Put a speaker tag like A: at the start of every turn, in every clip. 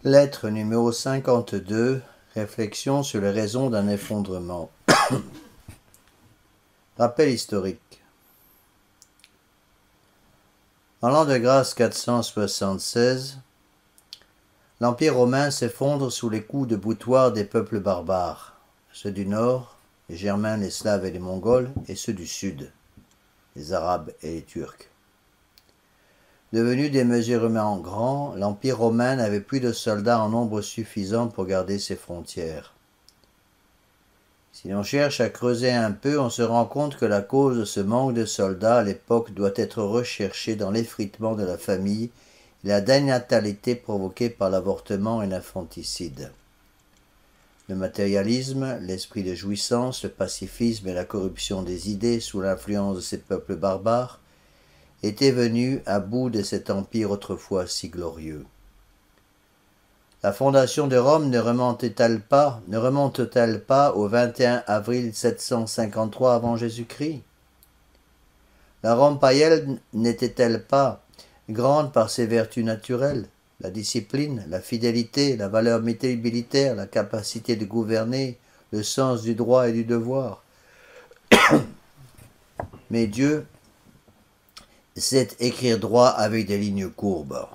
A: Lettre numéro 52. Réflexion sur les raisons d'un effondrement. Rappel historique. En l'an de grâce 476, l'Empire romain s'effondre sous les coups de boutoir des peuples barbares, ceux du nord, les Germains, les Slaves et les Mongols, et ceux du sud, les Arabes et les Turcs. Devenu démesurément grand, l'Empire romain n'avait plus de soldats en nombre suffisant pour garder ses frontières. Si l'on cherche à creuser un peu, on se rend compte que la cause de ce manque de soldats à l'époque doit être recherchée dans l'effritement de la famille et la dénatalité provoquée par l'avortement et l'infanticide. Le matérialisme, l'esprit de jouissance, le pacifisme et la corruption des idées sous l'influence de ces peuples barbares étaient venus à bout de cet empire autrefois si glorieux. La fondation de Rome ne remonte-t-elle pas au 21 avril 753 avant Jésus-Christ? La Rome païenne n'était-elle pas grande par ses vertus naturelles, la discipline, la fidélité, la valeur militaire, la capacité de gouverner, le sens du droit et du devoir? Mais Dieu sait écrire droit avec des lignes courbes.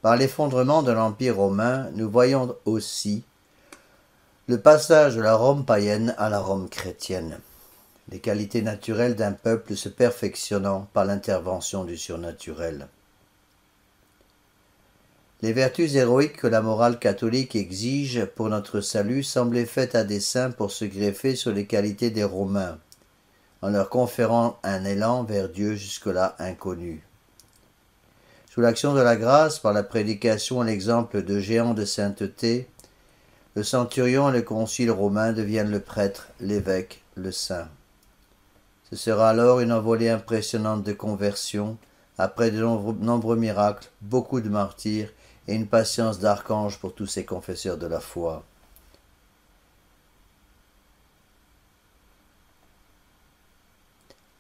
A: Par l'effondrement de l'Empire romain, nous voyons aussi le passage de la Rome païenne à la Rome chrétienne, les qualités naturelles d'un peuple se perfectionnant par l'intervention du surnaturel. Les vertus héroïques que la morale catholique exige pour notre salut semblaient faites à dessein pour se greffer sur les qualités des Romains, en leur conférant un élan vers Dieu jusque-là inconnu. Sous l'action de la grâce, par la prédication et l'exemple de géants de sainteté, le centurion et le concile romain deviennent le prêtre, l'évêque, le saint. Ce sera alors une envolée impressionnante de conversion, après de nombreux miracles, beaucoup de martyrs et une patience d'archange pour tous ces confesseurs de la foi.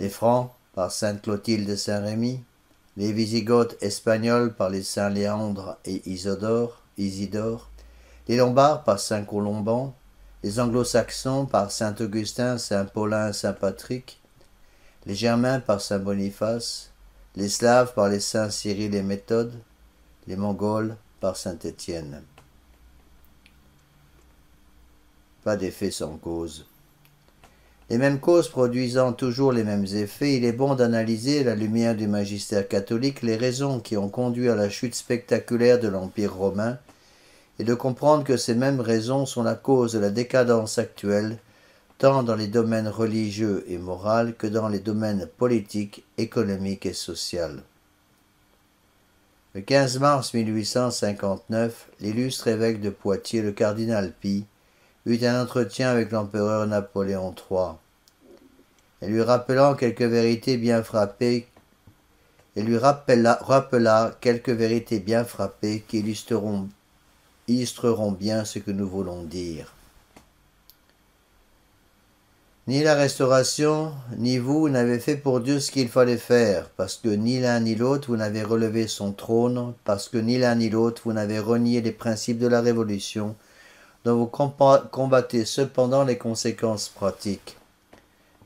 A: Les Francs, par sainte Clotilde de Saint-Rémy, les Wisigoths espagnols par les saints Léandre et Isidore, les Lombards par saint Colomban, les Anglo-Saxons par saint Augustin, saint Paulin, saint Patrick, les Germains par saint Boniface, les Slaves par les saints Cyril et Méthode, les Mongols par saint Étienne. Pas d'effet sans cause. Les mêmes causes produisant toujours les mêmes effets, il est bon d'analyser, à la lumière du magistère catholique, les raisons qui ont conduit à la chute spectaculaire de l'Empire romain, et de comprendre que ces mêmes raisons sont la cause de la décadence actuelle, tant dans les domaines religieux et moraux que dans les domaines politiques, économiques et sociaux. Le 15 mars 1859, l'illustre évêque de Poitiers, le cardinal Pie, eut un entretien avec l'empereur Napoléon III. Et lui rappelant quelques vérités bien frappées, rappela quelques vérités bien frappées qui illustreront bien ce que nous voulons dire. Ni la Restauration, ni vous n'avez fait pour Dieu ce qu'il fallait faire, parce que ni l'un ni l'autre vous n'avez relevé son trône, parce que ni l'un ni l'autre vous n'avez renié les principes de la Révolution, dont vous combattez cependant les conséquences pratiques.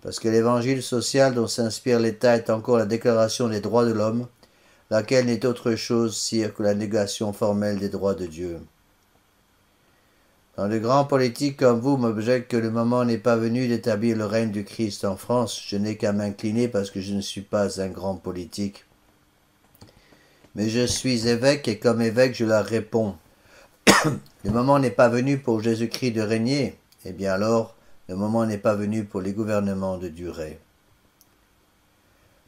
A: Parce que l'évangile social dont s'inspire l'État est encore la déclaration des droits de l'homme, laquelle n'est autre chose, sire, que la négation formelle des droits de Dieu. Quand de grands politiques comme vous m'objectent que le moment n'est pas venu d'établir le règne du Christ en France, je n'ai qu'à m'incliner parce que je ne suis pas un grand politique. Mais je suis évêque et comme évêque je leur réponds. Le moment n'est pas venu pour Jésus-Christ de régner, eh bien alors, le moment n'est pas venu pour les gouvernements de durer.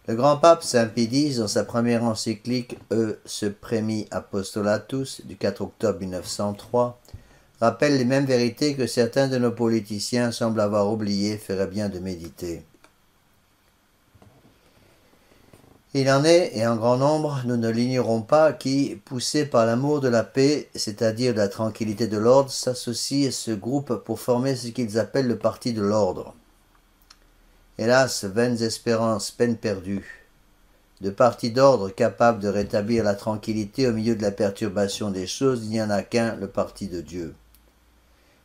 A: Le grand pape Saint Pie X, dans sa première encyclique Supremi Apostolatus du 4 octobre 1903, rappelle les mêmes vérités que certains de nos politiciens semblent avoir oubliées, ferait bien de méditer. Il en est, et en grand nombre, nous ne l'ignorons pas, qui, poussés par l'amour de la paix, c'est-à-dire de la tranquillité de l'ordre, s'associent et se groupent pour former ce qu'ils appellent le parti de l'ordre. Hélas, vaines espérances, peine perdue. De parti d'ordre capable de rétablir la tranquillité au milieu de la perturbation des choses, il n'y en a qu'un, le parti de Dieu.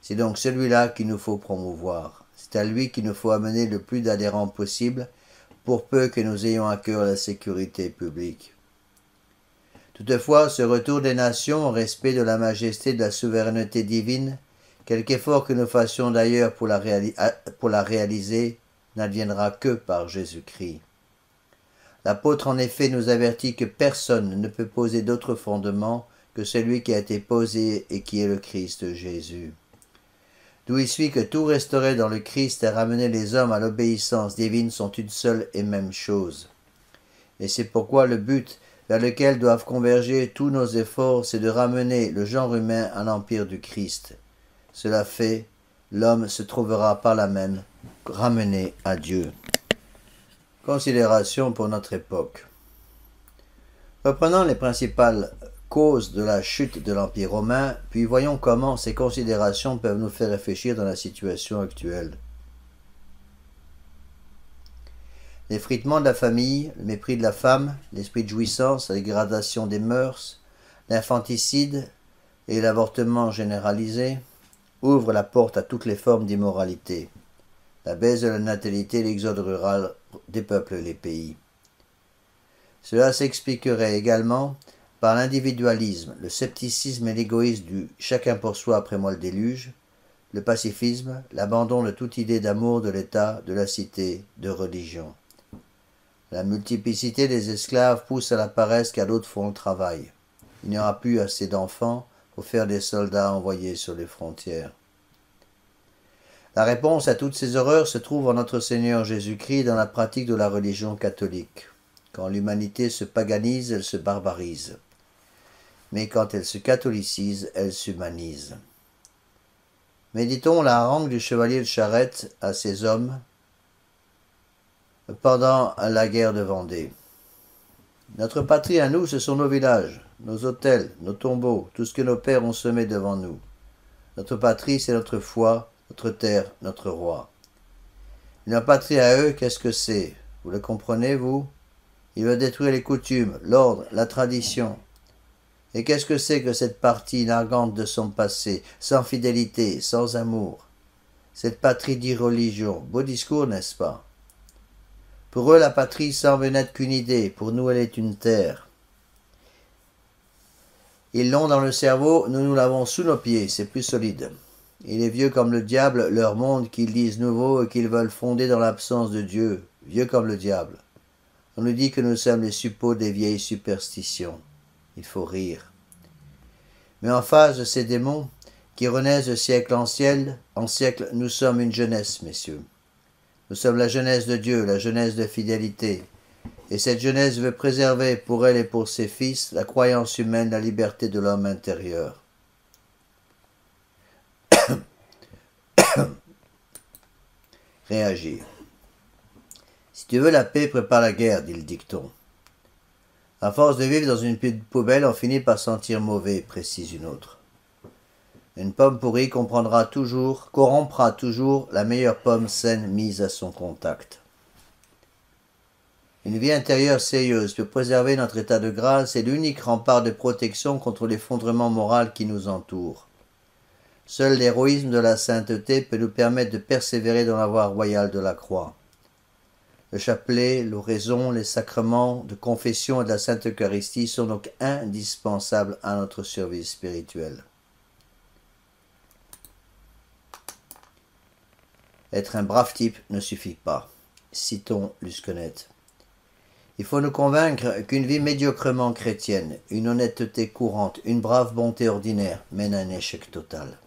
A: C'est donc celui-là qu'il nous faut promouvoir. C'est à lui qu'il nous faut amener le plus d'adhérents possible, pour peu que nous ayons à cœur la sécurité publique. Toutefois, ce retour des nations au respect de la majesté de la souveraineté divine, quelque effort que nous fassions d'ailleurs pour la réaliser, n'adviendra que par Jésus-Christ. L'apôtre en effet nous avertit que personne ne peut poser d'autre fondement que celui qui a été posé et qui est le Christ Jésus. D'où il suit que tout restaurer dans le Christ et ramener les hommes à l'obéissance divine sont une seule et même chose. Et c'est pourquoi le but vers lequel doivent converger tous nos efforts, c'est de ramener le genre humain à l'empire du Christ. Cela fait, l'homme se trouvera par là même ramené à Dieu. Considération pour notre époque. Reprenons les principales causes de la chute de l'Empire romain, puis voyons comment ces considérations peuvent nous faire réfléchir dans la situation actuelle. L'effritement de la famille, le mépris de la femme, l'esprit de jouissance, la dégradation des mœurs, l'infanticide et l'avortement généralisé ouvrent la porte à toutes les formes d'immoralité. La baisse de la natalité et l'exode rural dépeuplent les pays. Cela s'expliquerait également par l'individualisme, le scepticisme et l'égoïsme du « chacun pour soi après moi le déluge », le pacifisme, l'abandon de toute idée d'amour de l'État, de la cité, de religion. La multiplicité des esclaves pousse à la paresse car d'autres font le travail. Il n'y aura plus assez d'enfants pour faire des soldats envoyés sur les frontières. La réponse à toutes ces horreurs se trouve en notre Seigneur Jésus-Christ dans la pratique de la religion catholique. Quand l'humanité se paganise, elle se barbarise. Mais quand elle se catholicise, elle s'humanise. Méditons la harangue du chevalier de Charette à ses hommes pendant la guerre de Vendée. Notre patrie à nous, ce sont nos villages, nos hôtels, nos tombeaux, tout ce que nos pères ont semé devant nous. Notre patrie, c'est notre foi, notre terre, notre roi. Une patrie à eux, qu'est-ce que c'est? Vous le comprenez, vous? Il veut détruire les coutumes, l'ordre, la tradition. Et qu'est-ce que c'est que cette partie narguante de son passé, sans fidélité, sans amour? Cette patrie d'irreligion, beau discours, n'est-ce pas? Pour eux, la patrie semble n'être qu'une idée, pour nous, elle est une terre. Ils l'ont dans le cerveau, nous l'avons sous nos pieds, c'est plus solide. Il est vieux comme le diable, leur monde qu'ils disent nouveau et qu'ils veulent fonder dans l'absence de Dieu, vieux comme le diable. On nous dit que nous sommes les suppôts des vieilles superstitions. Il faut rire. Mais en face de ces démons, qui renaissent de siècle en siècle, nous sommes une jeunesse, messieurs. Nous sommes la jeunesse de Dieu, la jeunesse de fidélité. Et cette jeunesse veut préserver pour elle et pour ses fils la croyance humaine, la liberté de l'homme intérieur. Réagir. Si tu veux la paix, prépare la guerre, dit le dicton. À force de vivre dans une poubelle, on finit par sentir mauvais, précise une autre. Une pomme pourrie corrompra toujours la meilleure pomme saine mise à son contact. Une vie intérieure sérieuse peut préserver notre état de grâce et l'unique rempart de protection contre l'effondrement moral qui nous entoure. Seul l'héroïsme de la sainteté peut nous permettre de persévérer dans la voie royale de la croix. Le chapelet, l'oraison, les sacrements de confession et de la Sainte Eucharistie sont donc indispensables à notre survie spirituelle. Être un brave type ne suffit pas. Citons Lusquenet. Il faut nous convaincre qu'une vie médiocrement chrétienne, une honnêteté courante, une brave bonté ordinaire mène à un échec total.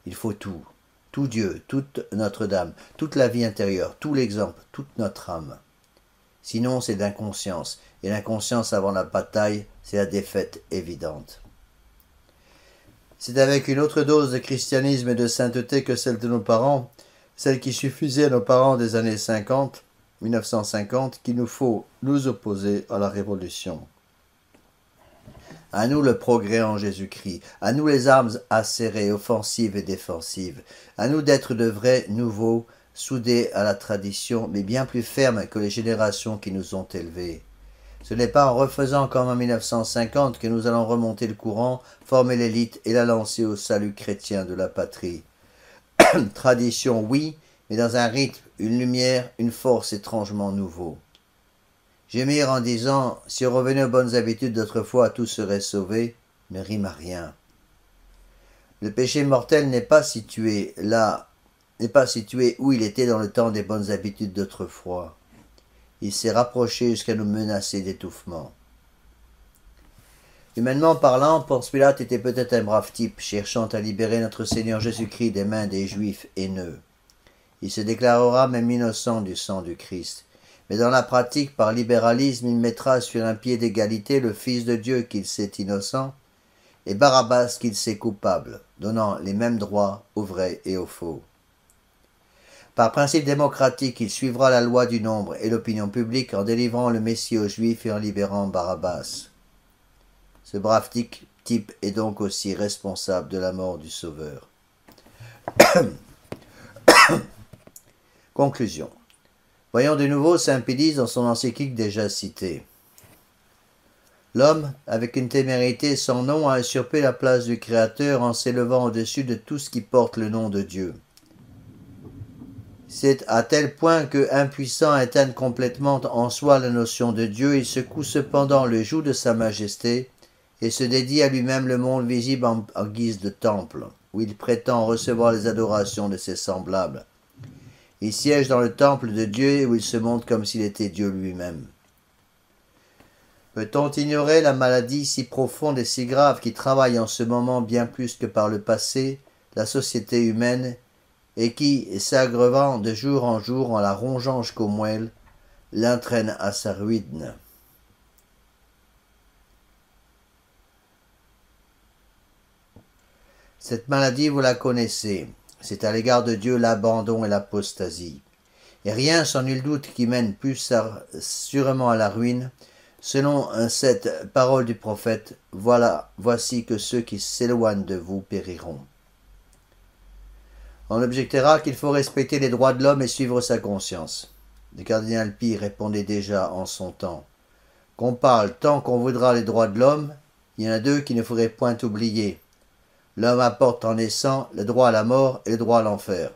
A: Il faut tout Dieu, toute Notre-Dame, toute la vie intérieure, tout l'exemple, toute notre âme. Sinon, c'est d'inconscience, et l'inconscience avant la bataille, c'est la défaite évidente. C'est avec une autre dose de christianisme et de sainteté que celle de nos parents, celle qui suffisait à nos parents des années 1950, qu'il nous faut nous opposer à la Révolution. À nous le progrès en Jésus-Christ, à nous les armes acérées, offensives et défensives, à nous d'être de vrais nouveaux, soudés à la tradition, mais bien plus fermes que les générations qui nous ont élevés. Ce n'est pas en refaisant comme en 1950 que nous allons remonter le courant, former l'élite et la lancer au salut chrétien de la patrie. Tradition, oui, mais dans un rythme, une lumière, une force étrangement nouveau. Gémir en disant « Si on revenait aux bonnes habitudes d'autrefois, tout serait sauvé » ne rime à rien. Le péché mortel n'est pas situé là, n'est pas situé où il était dans le temps des bonnes habitudes d'autrefois. Il s'est rapproché jusqu'à nous menacer d'étouffement. Humainement parlant, Ponce Pilate était peut-être un brave type, cherchant à libérer notre Seigneur Jésus-Christ des mains des Juifs haineux. Il se déclarera même innocent du sang du Christ. Mais dans la pratique, par libéralisme, il mettra sur un pied d'égalité le Fils de Dieu qu'il sait innocent et Barabbas qu'il sait coupable, donnant les mêmes droits aux vrais et aux faux. Par principe démocratique, il suivra la loi du nombre et l'opinion publique en délivrant le Messie aux Juifs et en libérant Barabbas. Ce brave type est donc aussi responsable de la mort du Sauveur. Conclusion. Voyons de nouveau saint Pédis dans son encyclique déjà citée. L'homme, avec une témérité sans nom, a usurpé la place du Créateur en s'élevant au-dessus de tout ce qui porte le nom de Dieu. C'est à tel point que, impuissant à éteindre complètement en soi la notion de Dieu, il secoue cependant le joug de sa majesté et se dédie à lui-même le monde visible en guise de temple, où il prétend recevoir les adorations de ses semblables. Il siège dans le temple de Dieu où il se montre comme s'il était Dieu lui-même. Peut-on ignorer la maladie si profonde et si grave qui travaille en ce moment bien plus que par le passé la société humaine et qui, s'aggravant de jour en jour en la rongeant jusqu'aux moelles, l'entraîne à sa ruine. Cette maladie, vous la connaissez. C'est à l'égard de Dieu l'abandon et l'apostasie. Et rien sans nul doute qui mène plus sûrement à la ruine, selon cette parole du prophète, voici que ceux qui s'éloignent de vous périront. On objectera qu'il faut respecter les droits de l'homme et suivre sa conscience. Le cardinal Pie répondait déjà en son temps. Qu'on parle tant qu'on voudra les droits de l'homme, il y en a deux qu'il ne faudrait point oublier. L'homme apporte en naissant le droit à la mort et le droit à l'enfer.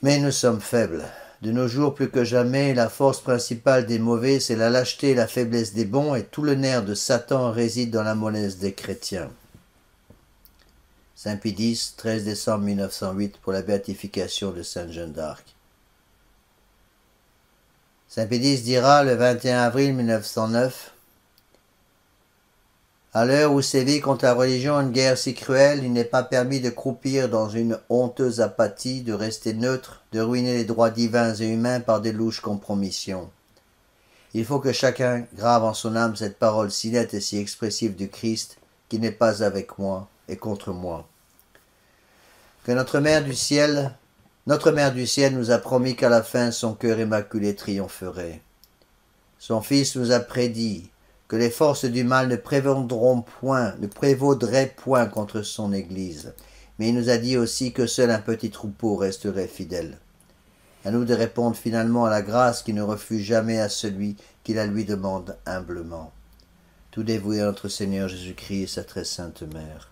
A: Mais nous sommes faibles. De nos jours, plus que jamais, la force principale des mauvais, c'est la lâcheté et la faiblesse des bons, et tout le nerf de Satan réside dans la mollesse des chrétiens. Saint Pédis, 13 décembre 1908, pour la béatification de Sainte Jeanne d'Arc. Saint Pédis dira le 21 avril 1909 « À l'heure où sévit contre la religion une guerre si cruelle, il n'est pas permis de croupir dans une honteuse apathie, de rester neutre, de ruiner les droits divins et humains par des louches compromissions. Il faut que chacun grave en son âme cette parole si nette et si expressive du Christ, qui n'est pas avec moi et contre moi. Que notre Mère du ciel nous a promis qu'à la fin son cœur immaculé triompherait. Son Fils nous a prédit que les forces du mal ne prévaudraient point contre son Église, mais il nous a dit aussi que seul un petit troupeau resterait fidèle. À nous de répondre finalement à la grâce qui ne refuse jamais à celui qui la lui demande humblement. Tout dévoué à notre Seigneur Jésus-Christ et sa très sainte Mère.